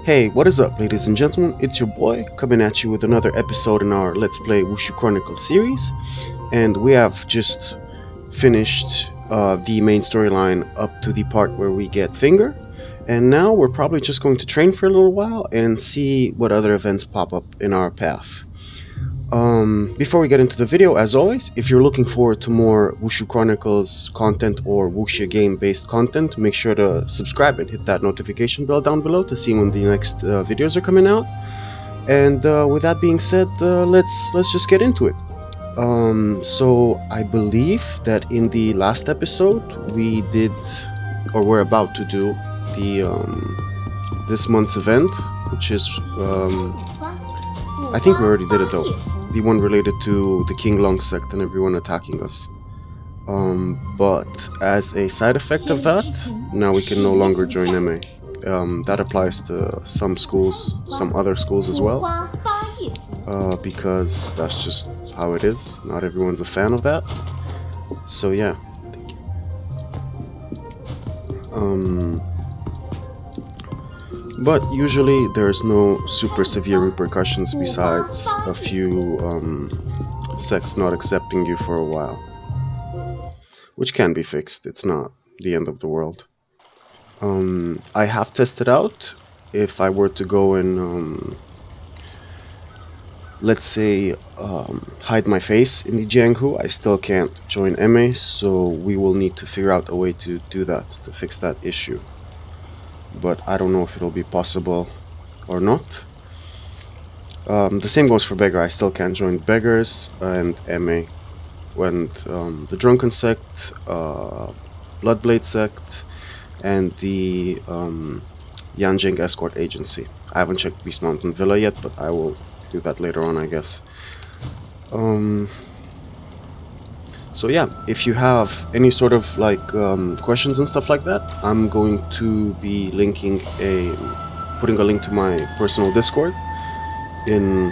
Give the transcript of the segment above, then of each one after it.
Hey, what is up, ladies and gentlemen? It's your boy coming at you with another episode in our Let's Play Wushu Chronicles series, and we have just finished the main storyline up to the part where we get Finger, and now we're probably just going to train for a little while and see what other events pop up in our path. Before we get into the video, as always, if you're looking forward to more Wushu Chronicles content or Wuxia game-based content, make sure to subscribe and hit that notification bell down below to see when the next videos are coming out. And with that being said, let's just get into it. So I believe that in the last episode we did, or we're about to do, the this month's event, which is I think we already did it though. The one related to the King Long sect and everyone attacking us. But as a side effect of that, now we can no longer join MA. That applies to some schools, some other schools as well. Because that's just how it is. Not everyone's a fan of that. So yeah. But usually there's no super severe repercussions besides a few sects not accepting you for a while. Which can be fixed, it's not the end of the world. I have tested out if I were to go and let's say hide my face in the Jianghu, I still can't join MA, so we will need to figure out a way to do that, to fix that issue. But I don't know if it'll be possible or not. The same goes for Beggar. I still can't join Beggars and MA. When the Drunken Sect, Bloodblade Sect, and the Nanjing Escort Agency. I haven't checked Beast Mountain Villa yet, but I will do that later on, I guess. So yeah, if you have any sort of like questions and stuff like that, I'm going to be putting a link to my personal Discord in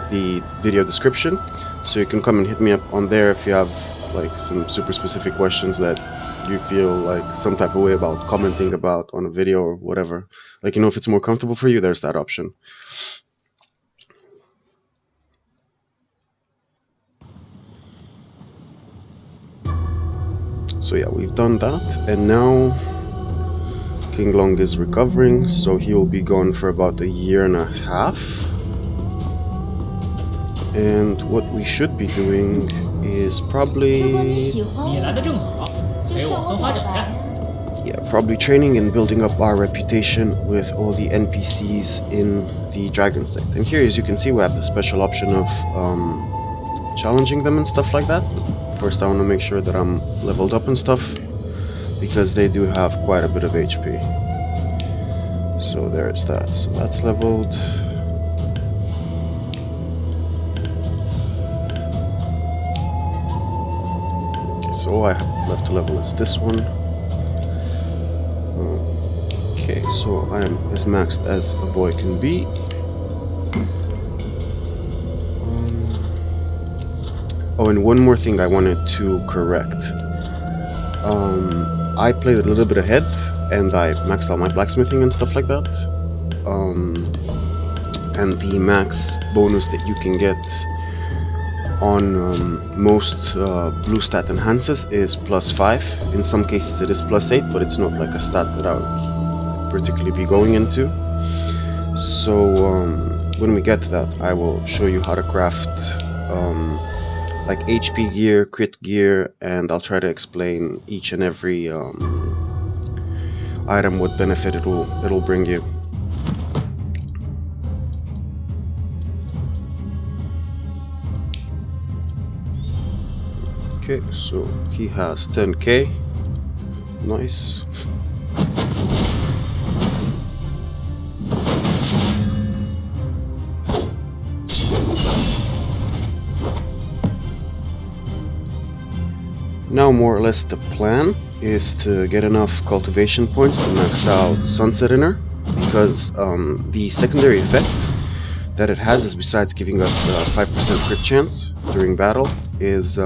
the video description, so you can come and hit me up on there if you have like some super specific questions that you feel like some type of way about commenting about on a video or whatever. Like, you know, if it's more comfortable for you, there's that option. So yeah, we've done that, and now King Long is recovering, so he will be gone for about a year and a half. And what we should be doing is probably probably training and building up our reputation with all the NPCs in the Dragon Sect. And here, as you can see, we have the special option of challenging them and stuff like that. First, I want to make sure that I'm leveled up and stuff, because they do have quite a bit of HP. So there's that. So that's leveled. Okay, so all I have left to level is this one. Okay, so I am as maxed as a boy can be. Oh, and one more thing I wanted to correct. I played a little bit ahead, and I maxed out my blacksmithing and stuff like that. And the max bonus that you can get on most blue stat enhances is +5. In some cases it is +8, but it's not like a stat that I would particularly be going into. So when we get to that, I will show you how to craft like HP gear, crit gear, and I'll try to explain each and every item, what benefit it'll bring you. Okay, so he has 10k. Nice. Now, more or less, the plan is to get enough cultivation points to max out Sunset Inner, because the secondary effect that it has is, besides giving us a 5% crit chance during battle, is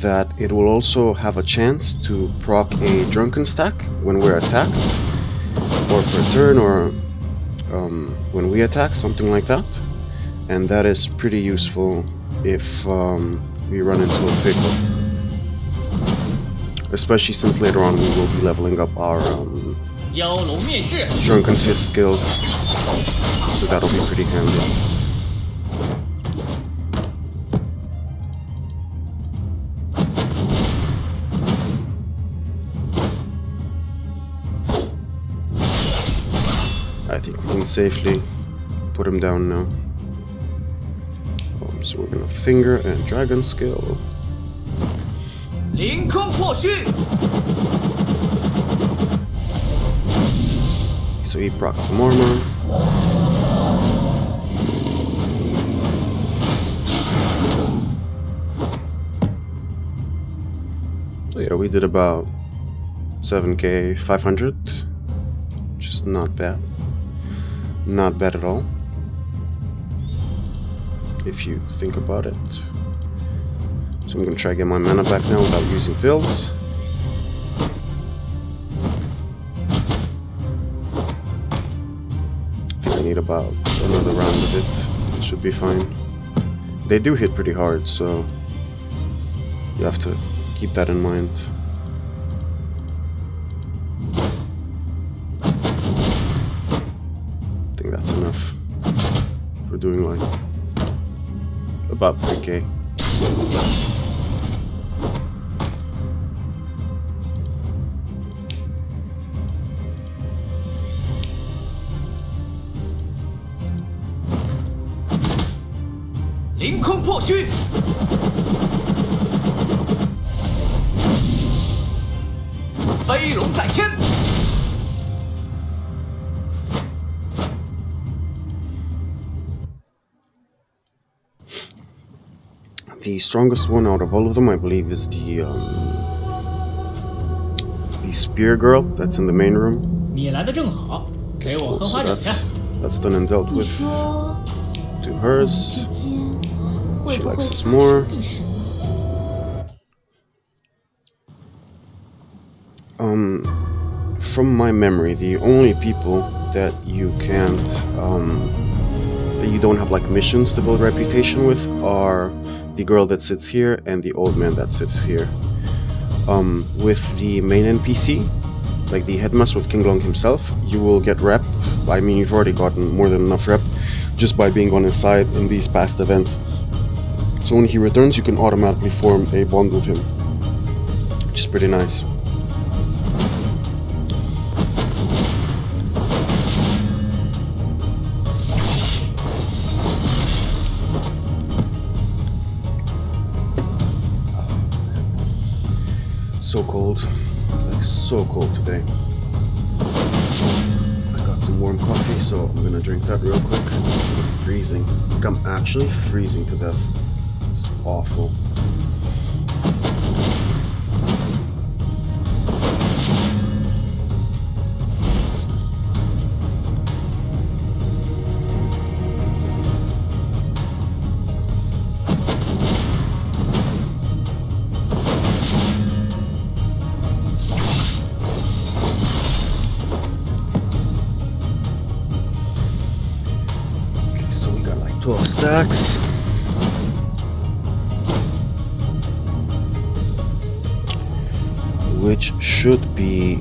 that it will also have a chance to proc a Drunken stack when we're attacked, or per turn, or when we attack, something like that. And that is pretty useful if we run into a pickle. Especially since later on we will be leveling up our Drunken Fist skills. So that'll be pretty handy. I think we can safely put him down now. So we're gonna finger and dragon skill. So he procs some armor. So yeah, we did about 7k 500, which is not bad. Not bad at all, if you think about it. So I'm gonna try to get my mana back now without using pills. I think I need about another round of it. It should be fine. They do hit pretty hard, so you have to keep that in mind. That's enough for doing like about 3k. The strongest one out of all of them, I believe, is the spear girl that's in the main room. Cool, so that's done and dealt with. Do hers. She likes us more. From my memory, the only people that you can't that you don't have like missions to build reputation with are the girl that sits here and the old man that sits here. With the main NPC, like the Headmaster with King Long himself, you will get rep. I mean, you've already gotten more than enough rep just by being on his side in these past events. So when he returns, you can automatically form a bond with him, which is pretty nice. So cold, like so cold today. I got some warm coffee, so I'm gonna drink that real quick. I'm freezing. Like I'm actually freezing to death. It's awful. So we got like 12 stacks. Which should be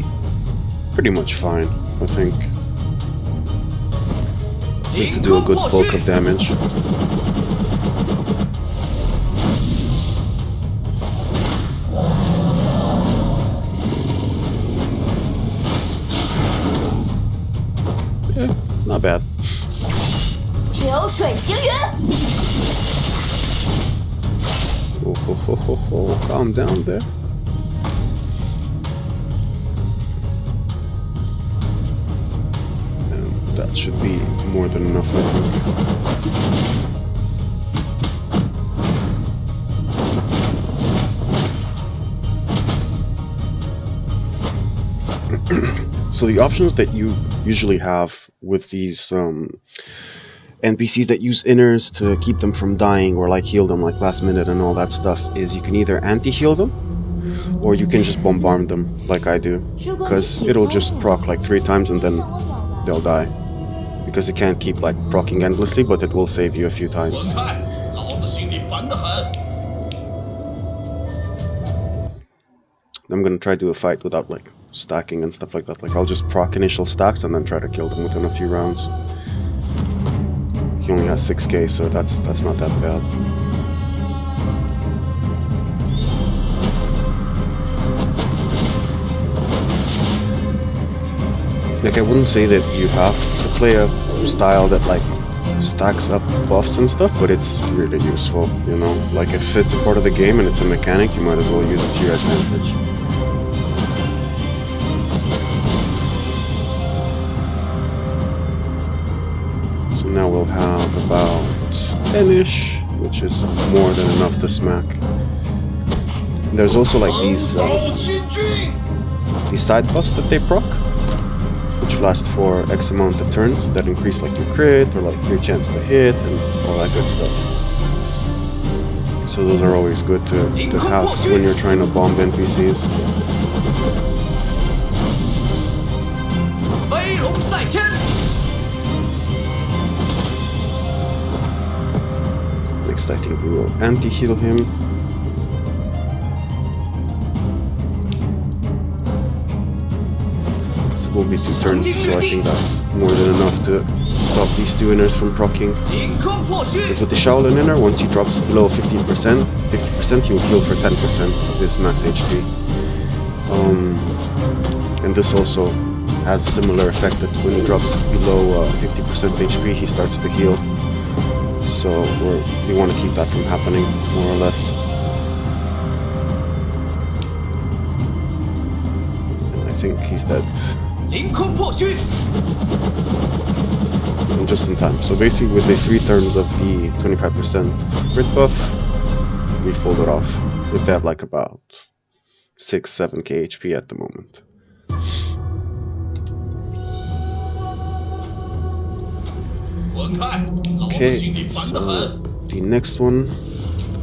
pretty much fine, I think. At least to do a good bulk of damage. Yeah, not bad. Oh, calm down there. And that should be more than enough, I think. So the options that you usually have with these NPCs that use inners to keep them from dying or like heal them like last minute and all that stuff is you can either anti-heal them or you can just bombard them like I do, because it'll just proc like 3 times and then they'll die. because it can't keep like proccing endlessly, but it will save you a few times. I'm gonna try to do a fight without like stacking and stuff like that. Like I'll just proc initial stacks and then try to kill them within a few rounds. He only has 6k, so that's not that bad. Like I wouldn't say that you have to play a style that like stacks up buffs and stuff, but it's really useful, you know? Like if it's a part of the game and it's a mechanic, you might as well use it to your advantage. So now we'll have about 10-ish, which is more than enough to smack. There's also like these side buffs that they proc, which last for X amount of turns, that increase like your crit or like your chance to hit and all that good stuff. So those are always good to have when you're trying to bomb NPCs. Next I think we will anti-heal him. Will be 2 turns, so I think that's more than enough to stop these 2 inners from proccing. Because with the Shaolin inner, once he drops below 50%, he will heal for 10% of his max HP. And this also has a similar effect that when he drops below 50% HP, he starts to heal. So we want to keep that from happening, more or less. And I think he's dead. And just in time. So basically with the 3 turns of the 25% crit buff, we've pulled it off. If they have like about 6-7k HP at the moment. Okay, so the next one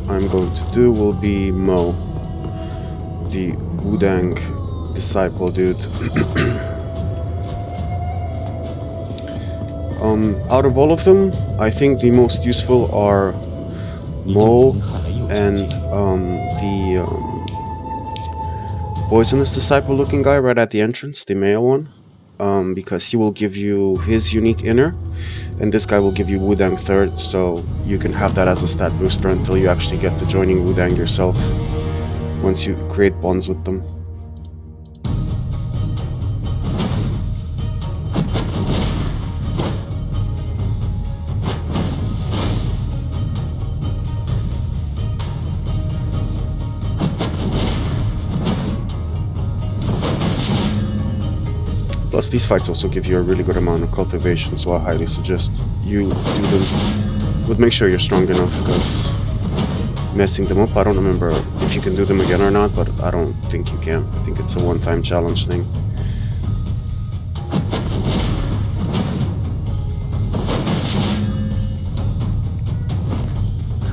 I'm going to do will be Mo, the Wudang disciple dude. Out of all of them, I think the most useful are Mo and the poisonous disciple looking guy right at the entrance, the male one, because he will give you his unique inner, and this guy will give you Wudang third, so you can have that as a stat booster until you actually get to joining Wudang yourself, once you create bonds with them. Plus these fights also give you a really good amount of cultivation, so I highly suggest you do them. But make sure you're strong enough, because messing them up, I don't remember if you can do them again or not, but I don't think you can. I think it's a one-time challenge thing.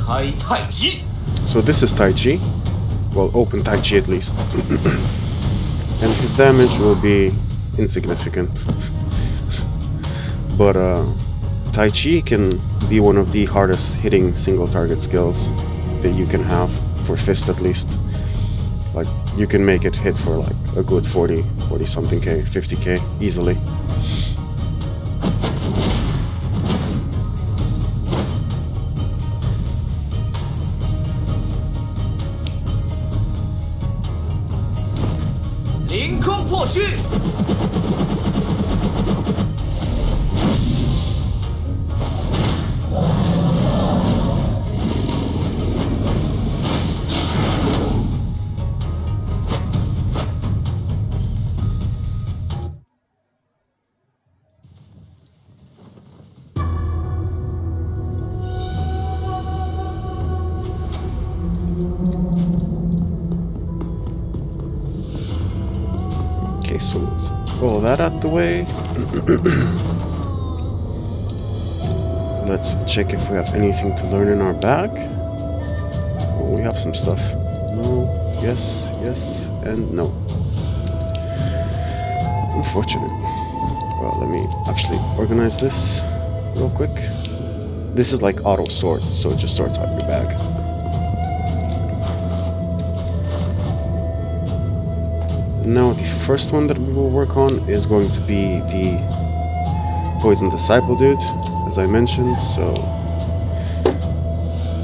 Tai Chi. So this is Tai Chi. Well, open Tai Chi at least. And his damage will be insignificant. But Tai Chi can be one of the hardest hitting single target skills that you can have, for fist at least. Like, you can make it hit for like a good 40 something k, 50k easily. Okay, so all that out the way. Let's check if we have anything to learn in our bag. Oh, we have some stuff. No, yes, yes, and no. Unfortunate. Well, let me actually organize this real quick. This is like auto sort, so it just sorts out your bag. Now the first one that we will work on is going to be the Poison Disciple dude, as I mentioned, so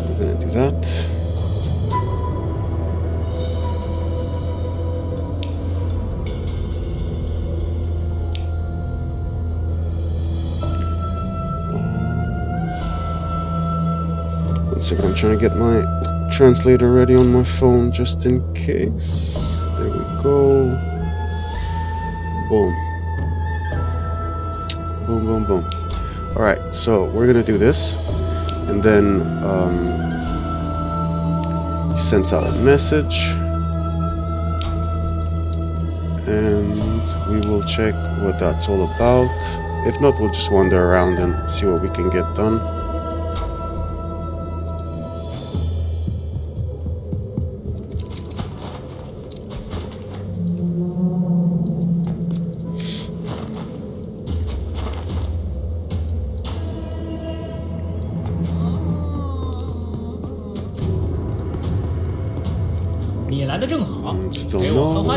we're gonna do that. One second, I'm trying to get my translator ready on my phone just in case. There we go. Boom. Boom, boom, boom. Alright, so we're gonna do this. And then he sends out a message. And we will check what that's all about. If not, we'll just wander around and see what we can get done. Still no.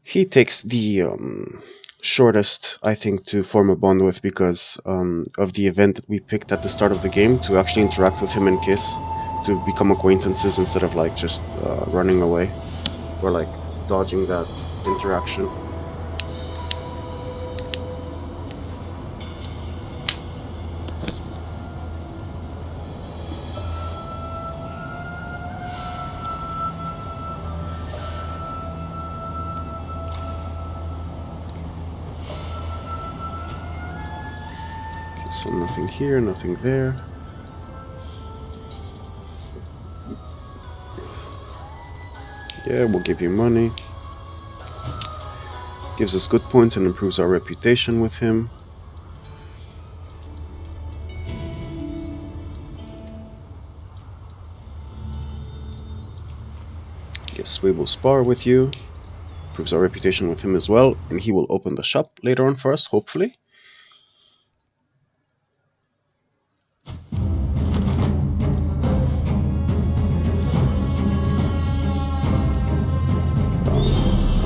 He takes the shortest, I think, to form a bond with because of the event that we picked at the start of the game to actually interact with him and kiss, to become acquaintances instead of like just running away or like dodging that interaction. So nothing here, nothing there. Yeah, we'll give you money. Gives us good points and improves our reputation with him. Yes, we will spar with you. Improves our reputation with him as well. And he will open the shop later on for us, hopefully.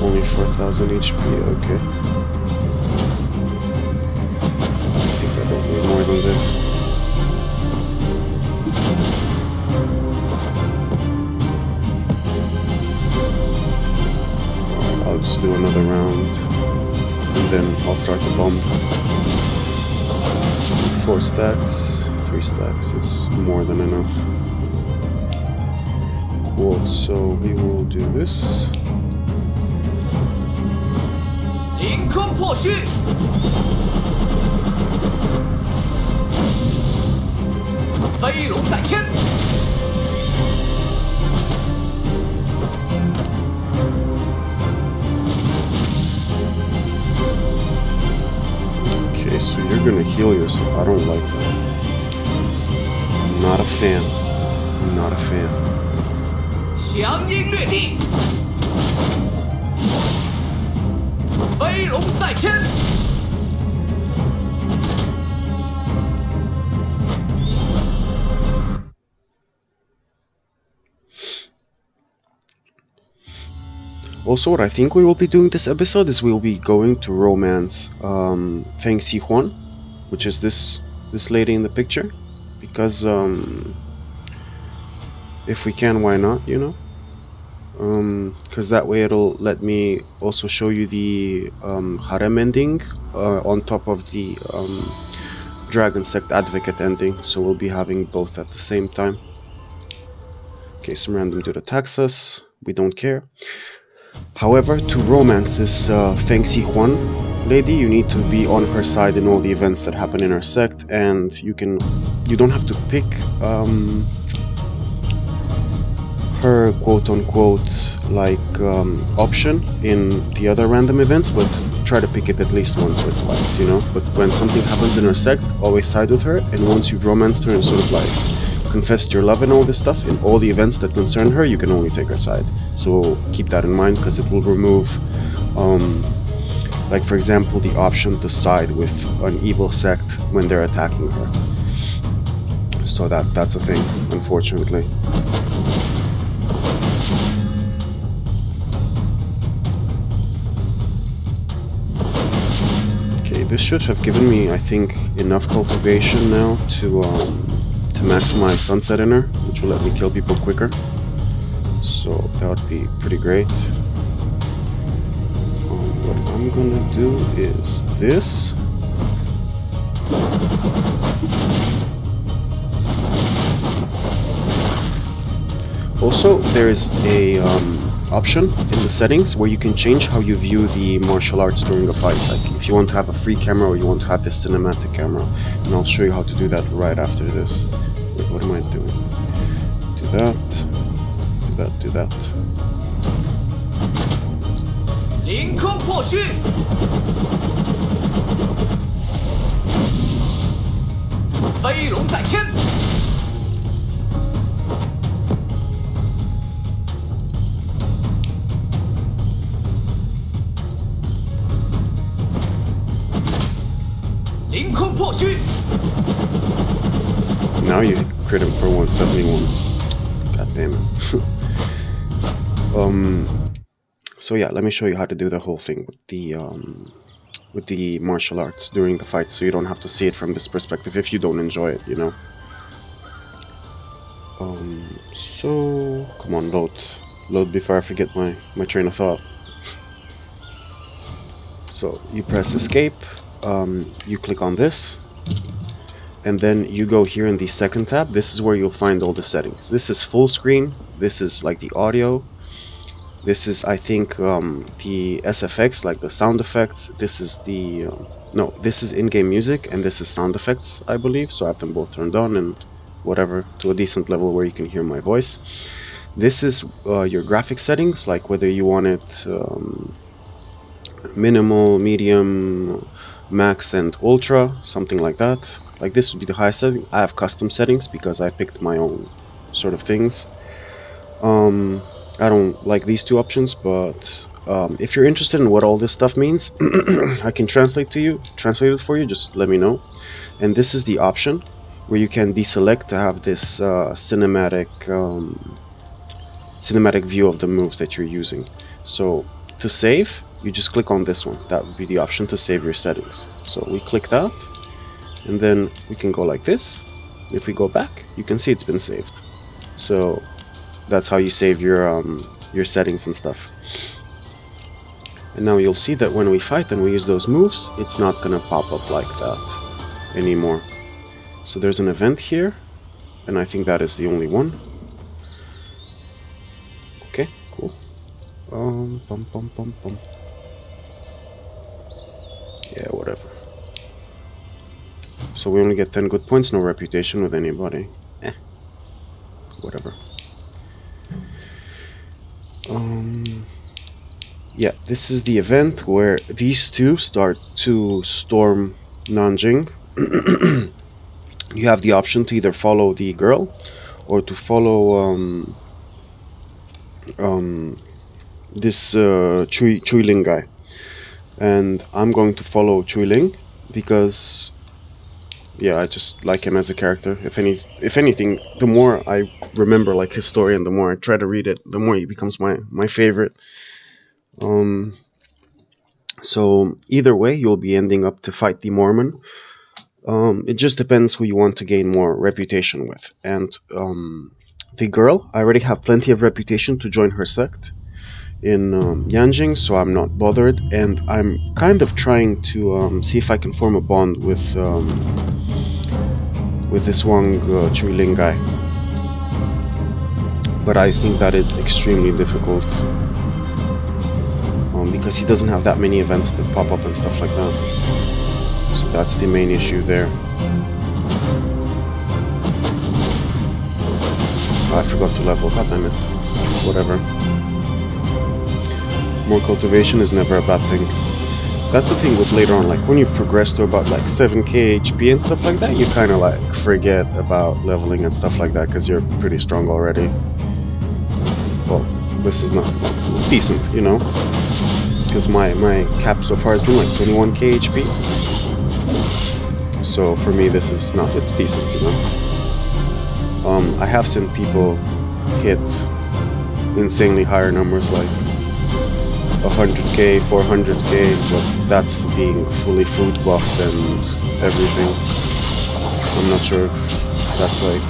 Only 4,000 HP, okay. I think I don't need more than this. I'll just do another round, and then I'll start the bomb. 4 stacks, 3 stacks, it's more than enough. Cool, so we will do this. 凌空破虚，飞龙在天。Okay, so you're gonna heal yourself. I don't like that. I'm not a fan. I'm not a fan. 祥鹰掠地。 飞龙在天。 Also, what I think we will be doing this episode is we will be going to romance Feng XiXuan, which is this lady in the picture, because if we can, why not, you know? Because that way it'll let me also show you the harem ending on top of the Dragon Sect Advocate ending, so we'll be having both at the same time. Okay, some random dude attacks us, we don't care. However, to romance this Feng XiXuan lady, you need to be on her side in all the events that happen in her sect, and you don't have to pick her quote-unquote like option in the other random events, but try to pick it at least once or twice, you know. But when something happens in her sect, always side with her, and once you've romanced her and sort of like confessed your love and all this stuff, in all the events that concern her, you can only take her side. So keep that in mind, because it will remove, like for example, the option to side with an evil sect when they're attacking her. So that's a thing, unfortunately. Okay, this should have given me, I think, enough cultivation now to maximize Sunset Inner, which will let me kill people quicker. So that would be pretty great. What I'm gonna do is this. Also, there is a option in the settings where you can change how you view the martial arts during a fight. Like if you want to have a free camera or you want to have this cinematic camera. And I'll show you how to do that right after this. Wait, what am I doing? Do that. Do that, do that. 凌空破虚，飞龙在天，凌空破虚。 Now you crit him for 171. God damn it. So yeah, let me show you how to do the whole thing with the martial arts during the fight, so you don't have to see it from this perspective if you don't enjoy it, you know. So come on, load before I forget my train of thought. So you press escape, you click on this, and then you go here in the second tab. This is where you'll find all the settings. This is full screen, this is like the audio, this is I think the SFX, like the sound effects, this is the no, this is in-game music, and this is sound effects, I believe, so I have them both turned on and whatever, to a decent level where you can hear my voice. This is your graphic settings, like whether you want it minimal, medium, max and ultra, something like that. Like this would be the highest setting. I have custom settings because I picked my own sort of things. I don't like these two options, but if you're interested in what all this stuff means, I can translate it for you, just let me know. And this is the option where you can deselect to have this cinematic view of the moves that you're using. So to save, you just click on this one. That would be the option to save your settings. So we click that, and then we can go like this. If we go back, you can see it's been saved. So that's how you save your settings and stuff. And now you'll see that when we fight and we use those moves, it's not gonna pop up like that anymore. So there's an event here, and I think that is the only one. Okay, cool. Yeah, whatever. So we only get 10 good points, no reputation with anybody. Whatever. Yeah, this is the event where these two start to storm Nanjing. You have the option to either follow the girl or to follow this Chu Ziling guy. And I'm going to follow Chu Ziling because, yeah, I just like him as a character. If anything, the more I remember like his story and the more I try to read it, the more he becomes my favorite. So either way, you'll be ending up to fight the Mormon. It just depends who you want to gain more reputation with. And the girl, I already have plenty of reputation to join her sect in Nanjing, so I'm not bothered. And I'm kind of trying to see if I can form a bond with this one Chu Ziling guy. But I think that is extremely difficult. Because he doesn't have that many events that pop up and stuff like that. So that's the main issue there. Oh, I forgot to level, god damn it. Whatever. More cultivation is never a bad thing. That's the thing with later on, like when you progress to about like 7k HP and stuff like that, you kind of like forget about leveling and stuff like that because you're pretty strong already. Well, this is not decent, you know, because my cap so far has been like 21k HP. So for me, this is not, it's decent, you know. I have seen people hit insanely higher numbers like 100k, 400k, but that's being fully food buffed and everything. I'm not sure if that's like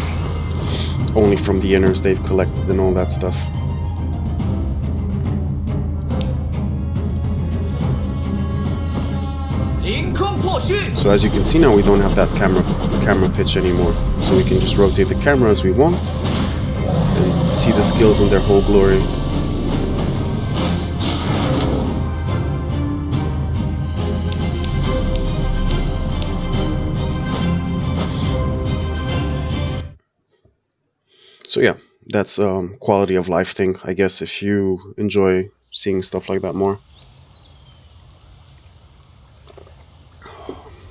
only from the inners they've collected and all that stuff. So as you can see now, we don't have that camera pitch anymore, so we can just rotate the camera as we want and see the skills in their whole glory. So yeah, that's quality of life thing, I guess, if you enjoy seeing stuff like that more.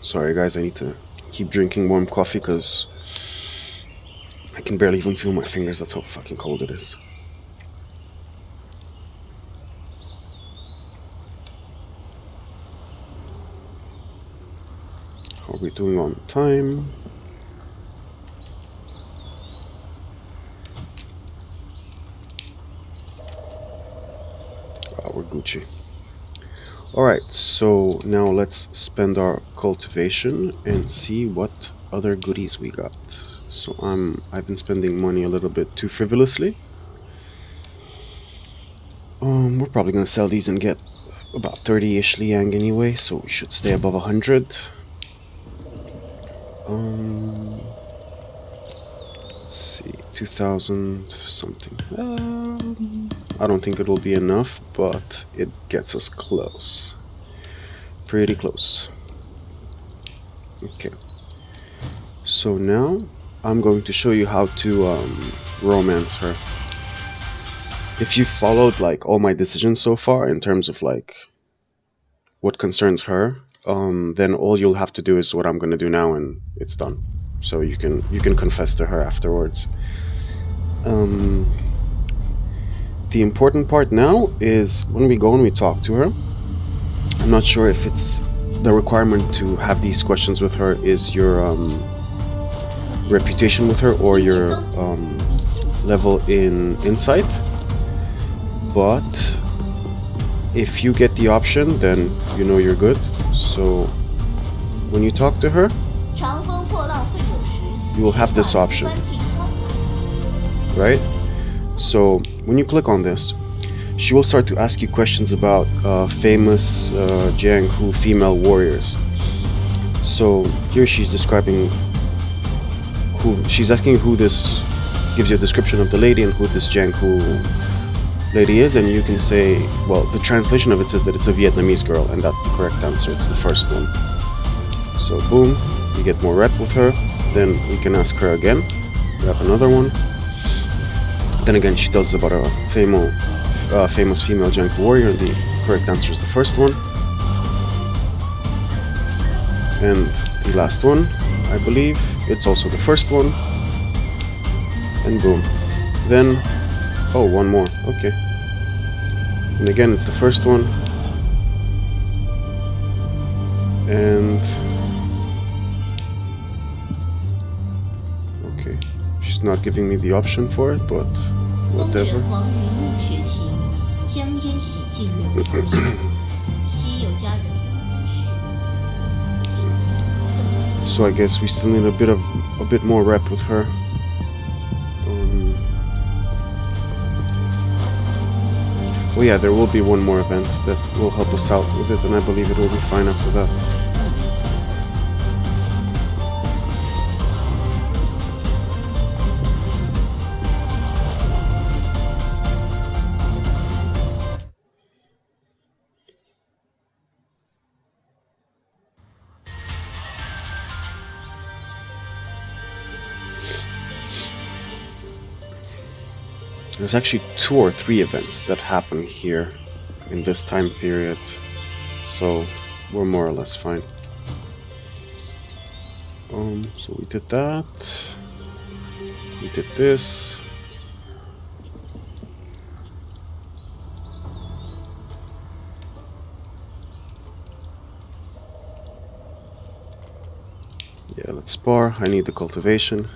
Sorry guys, I need to keep drinking warm coffee because I can barely even feel my fingers, that's how fucking cold it is. How are we doing on time? We're Gucci. Alright, so now let's spend our cultivation and see what other goodies we got. So I've been spending money a little bit too frivolously. We're probably gonna sell these and get about 30-ish liang anyway, so we should stay above 100. Let's see, 2,000 something. I don't think it'll be enough, but it gets us close. Pretty close. Okay. So now I'm going to show you how to romance her. If you followed like all my decisions so far in terms of like what concerns her, then all you'll have to do is what I'm gonna do now, and it's done. So you can confess to her afterwards. The important part now is when we go and we talk to her. I'm not sure if it's the requirement to have these questions with her is your reputation with her or your level in insight, but if you get the option, then you know you're good. So when you talk to her, you will have this option, right? So when you click on this, she will start to ask you questions about famous Jianghu female warriors. So here she's describing she's asking who this, gives you a description of the lady and who this Jianghu lady is, and you can say, well, the translation of it says that it's a Vietnamese girl, and that's the correct answer. It's the first one. So boom, we get more rep with her. Then we can ask her again. We have another one. Then again, she tells us about a famous female Jianghu warrior, and the correct answer is the first one. And the last one, I believe, it's also the first one. And boom. Then, oh, one more, okay. And again, it's the first one. And okay, she's not giving me the option for it, but whatever. So I guess we still need a bit more rep with her. Well, yeah, there will be one more event that will help us out with it, and I believe it will be fine after that. There's actually 2 or 3 events that happen here in this time period. So we're more or less fine. So we did that. We did this. Yeah, let's spar. I need the cultivation.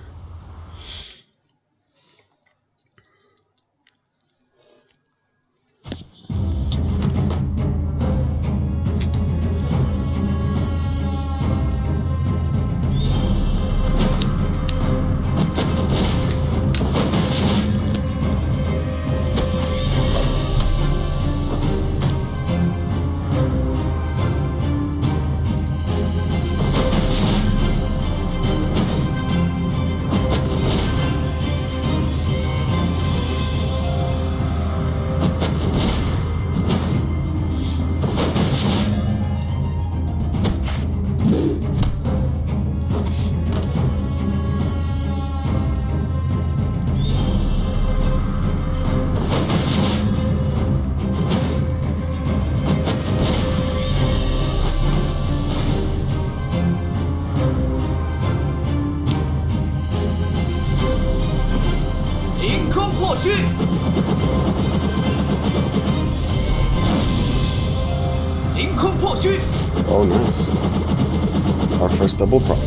Oh, nice. Our first double prop.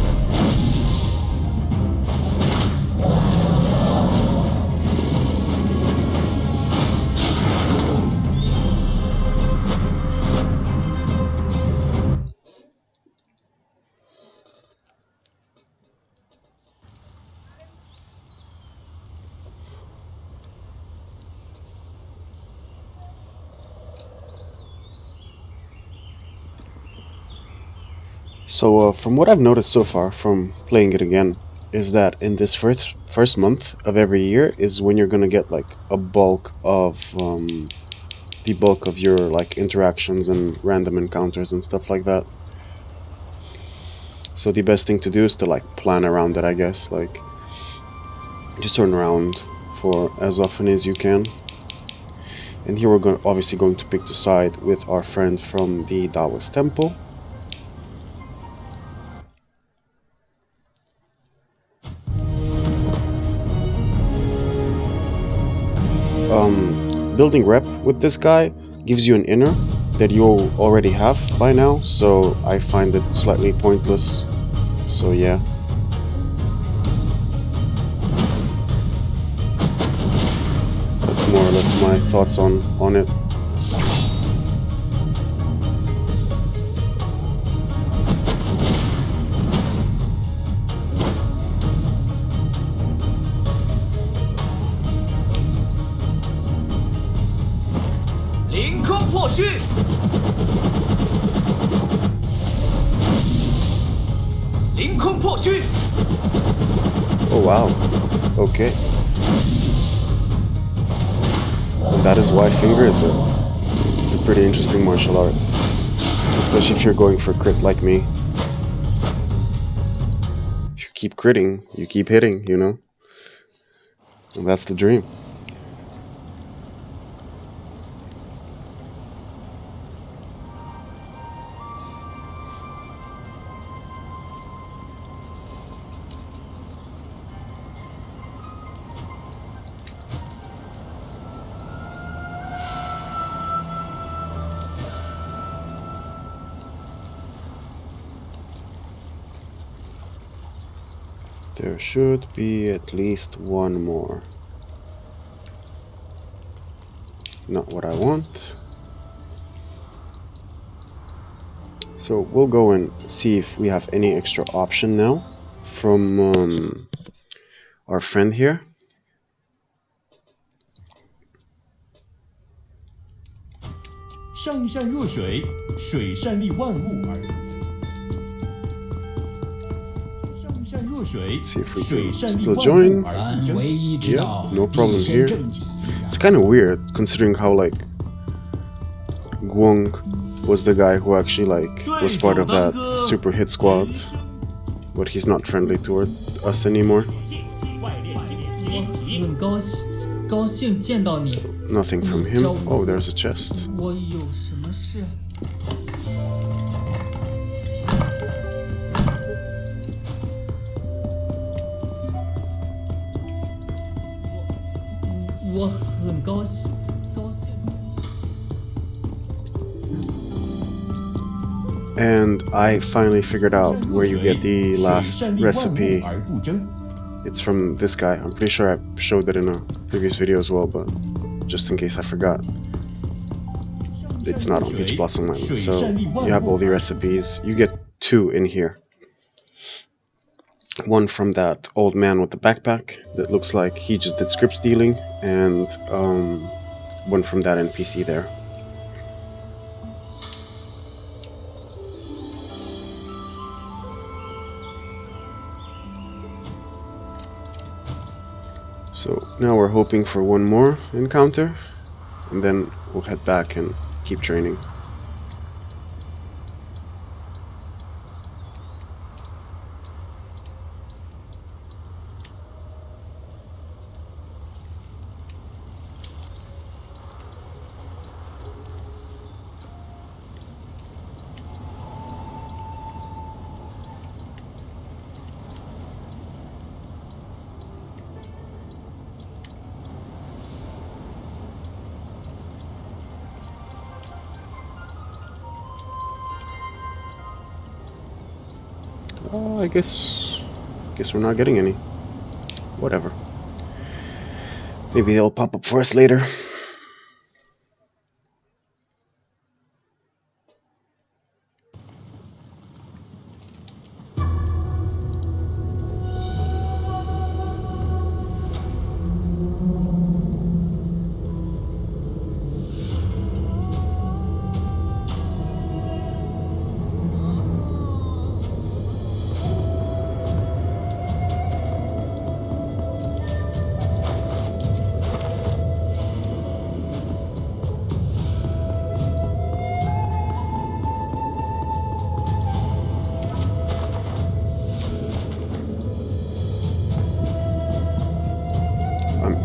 So from what I've noticed so far from playing it again, is that in this first month of every year is when you're gonna get like a bulk of the bulk of your like interactions and random encounters and stuff like that. So the best thing to do is to like plan around it, I guess. Like just turn around for as often as you can. And here we're obviously going to pick the side with our friend from the Taoist temple. Building rep with this guy gives you an inner that you already have by now, so I find it slightly pointless. So yeah. That's more or less my thoughts on it. Oh wow, okay. And that is why Finger is a pretty interesting martial art. Especially if you're going for crit like me. If you keep critting, you keep hitting, you know? And that's the dream. There should be at least one more. Not what I want. So we'll go and see if we have any extra option now from our friend here. See if we can still join. Yeah, no problem here. It's kind of weird considering how like Guang was the guy who actually like was part of that super hit squad, but he's not friendly toward us anymore. Nothing from him. Oh, there's a chest. 我很高兴，高兴。 And I finally figured out where you get the last recipe. It's from this guy. I'm pretty sure I showed it in a previous video as well, but just in case I forgot. It's not on Peach Blossom Island. So you have all the recipes. You get 2 in here. One from that old man with the backpack that looks like he just did script stealing, and one from that NPC there. So now we're hoping for one more encounter, and then we'll head back and keep training. I guess we're not getting any. Whatever. Maybe they'll pop up for us later.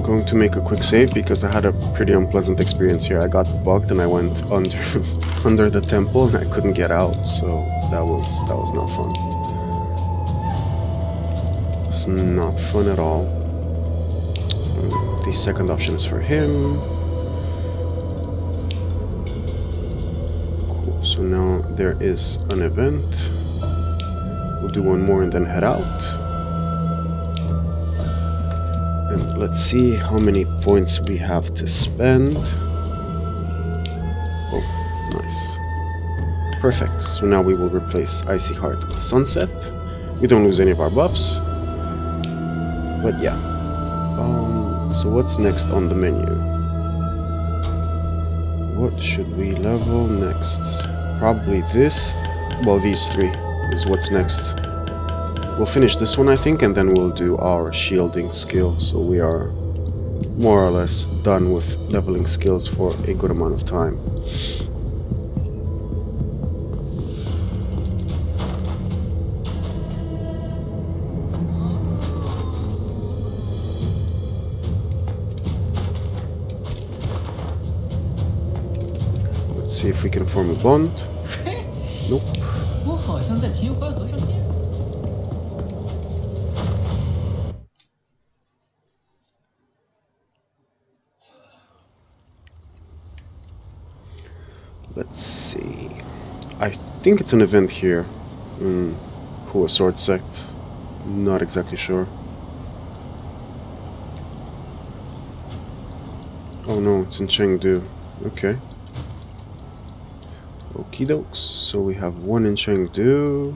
Going to make a quick save because I had a pretty unpleasant experience here. I got bugged and I went under under the temple and I couldn't get out, so that was not fun. It's not fun at all. The second option is for him. Cool. So now there is an event. We'll do one more and then head out. And let's see how many points we have to spend. Oh, nice. Perfect. So now we will replace Icy Heart with Sunset. We don't lose any of our buffs. But yeah. So what's next on the menu? What should we level next? Probably this. Well, these 3 is what's next. We'll finish this one, I think, and then we'll do our shielding skill, so we are more or less done with leveling skills for a good amount of time. Let's see if we can form a bond. Nope. 我好像在秦淮河上见过。 Let's see. I think it's an event here. Who a sword sect? Not exactly sure. Oh no, it's in Chengdu. Okay. Okie dokes. So we have one in Chengdu.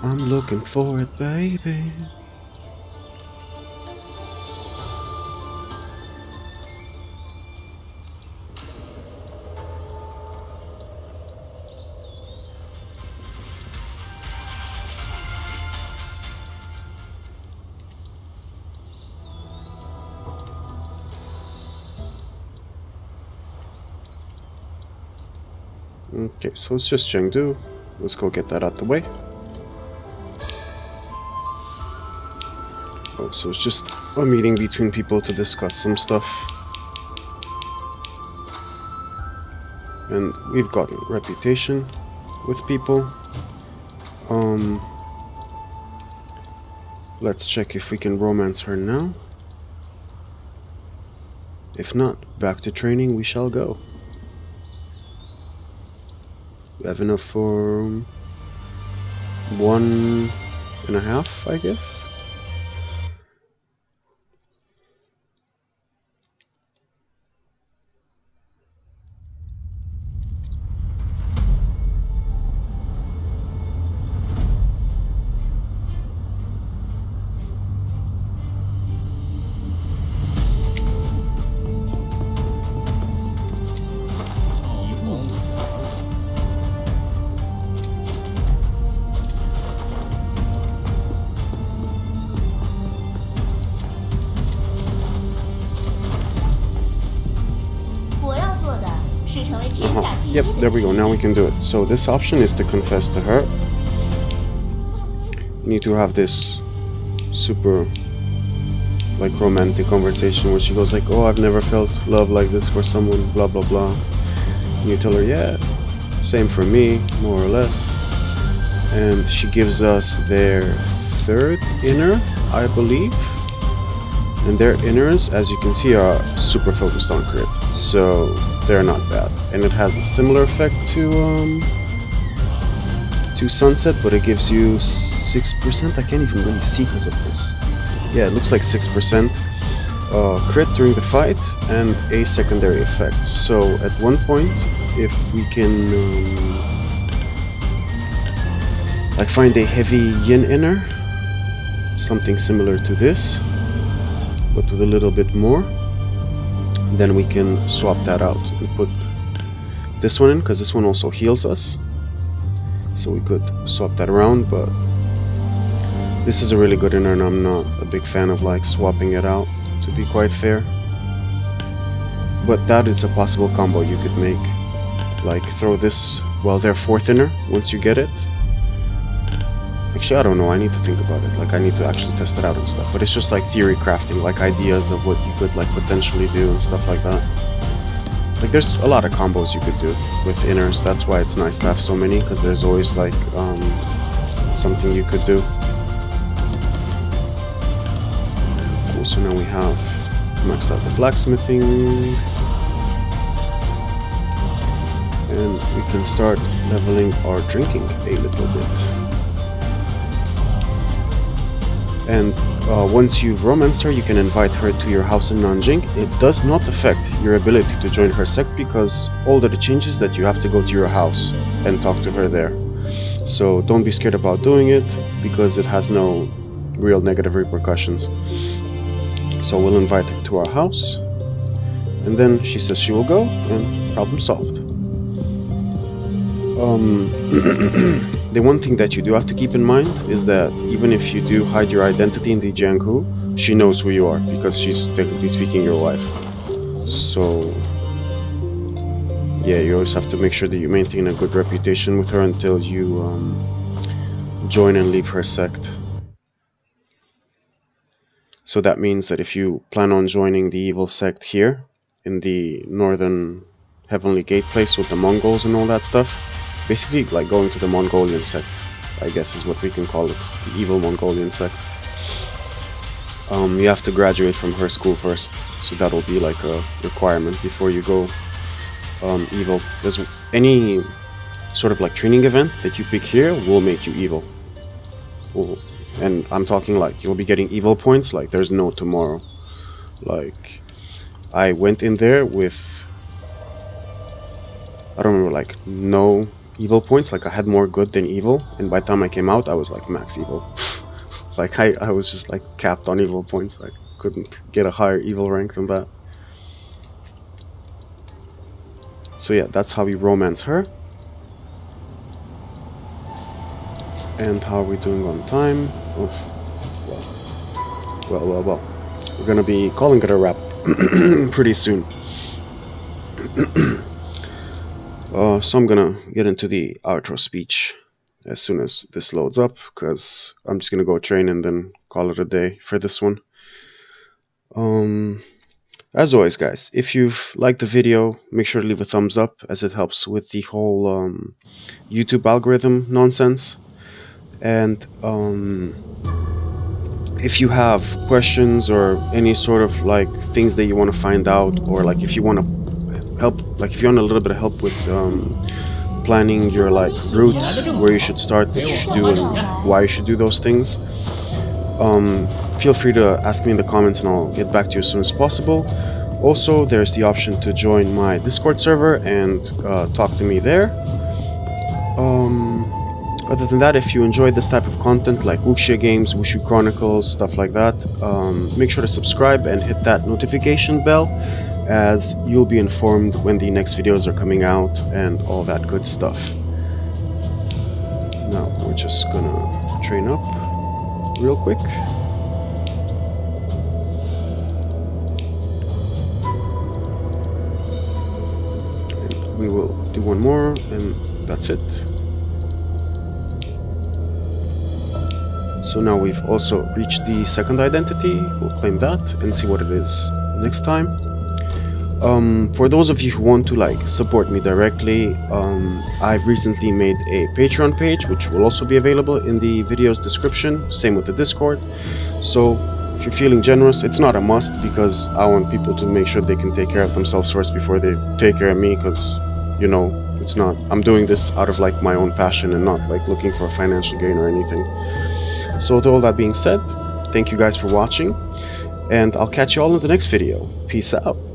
I'm looking for it, baby. Okay, so it's just Chengdu. Let's go get that out the way. So it's just a meeting between people to discuss some stuff. And we've gotten reputation with people. Let's check if we can romance her now. If not, back to training we shall go. We have enough for 1.5, I guess. Yep, there we go, now we can do it. So this option is to confess to her. You need to have this super like romantic conversation where she goes like, oh, I've never felt love like this for someone, blah blah blah. And you tell her, yeah, same for me, more or less. And she gives us their third inner, I believe. And their inners, as you can see, are super focused on crit, so they're not bad. And it has a similar effect to Sunset, but it gives you 6%. I can't even really see because of this. Yeah, it looks like 6% crit during the fight and a secondary effect. So at one point, if we can like find a heavy yin inner, something similar to this, but with a little bit more, then we can swap that out and put this one in, because this one also heals us. So we could swap that around, but this is a really good inner and I'm not a big fan of like swapping it out, to be quite fair. But that is a possible combo you could make. Like throw this, well, their fourth inner once you get it. Actually, I don't know, I need to think about it. Like, I need to actually test it out and stuff. But it's just like theory crafting, like ideas of what you could like potentially do and stuff like that. Like, there's a lot of combos you could do with inners. That's why it's nice to have so many, because there's always like something you could do. Cool, so now we have maxed out the blacksmithing. And we can start leveling our drinking a little bit. And once you've romanced her, you can invite her to your house in Nanjing. It does not affect your ability to join her sect, because all that it changes that you have to go to your house and talk to her there. So don't be scared about doing it, because it has no real negative repercussions. So we'll invite her to our house, and then she says she will go, and problem solved. The one thing that you do have to keep in mind is that even if you do hide your identity in the Jianghu, she knows who you are, because she's technically speaking your wife. So yeah, you always have to make sure that you maintain a good reputation with her until you join and leave her sect. So that means that if you plan on joining the evil sect here in the northern Heavenly Gate place with the Mongols and all that stuff, basically like going to the Mongolian sect, I guess is what we can call it, the evil Mongolian sect. You have to graduate from her school first, so that'll be like a requirement before you go evil. There's any sort of like training event that you pick here will make you evil. And I'm talking like you'll be getting evil points like there's no tomorrow. Like, I went in there with, I don't remember, like no evil points. Like I had more good than evil, and by the time I came out I was like max evil. Like I was just like capped on evil points. I couldn't get a higher evil rank than that. So yeah, that's how we romance her. And how are we doing on time? Oh, well. We're gonna be calling it a wrap pretty soon. So I'm gonna get into the outro speech as soon as this loads up, because I'm just gonna go train and then call it a day for this one. As always, guys, if you've liked the video, make sure to leave a thumbs up, as it helps with the whole YouTube algorithm nonsense. And if you have questions or any sort of like things that you want to find out, or like if you want to help, like if you want a little bit of help with planning your like route, where you should start, what you should do, and why you should do those things, feel free to ask me in the comments and I'll get back to you as soon as possible. Also, there's the option to join my Discord server and talk to me there. Other than that, if you enjoyed this type of content like Wuxia games, Wushu Chronicles, stuff like that, make sure to subscribe and hit that notification bell, as you'll be informed when the next videos are coming out and all that good stuff. Now we're just gonna train up real quick. And we will do one more and that's it. So now we've also reached the second identity. We'll claim that and see what it is next time. For those of you who want to like support me directly, I've recently made a Patreon page, which will also be available in the video's description. Same with the Discord. So if you're feeling generous, it's not a must, because I want people to make sure they can take care of themselves first before they take care of me, because, you know, it's not, I'm doing this out of like my own passion and not like looking for a financial gain or anything. So with all that being said, thank you guys for watching, and I'll catch you all in the next video. Peace out.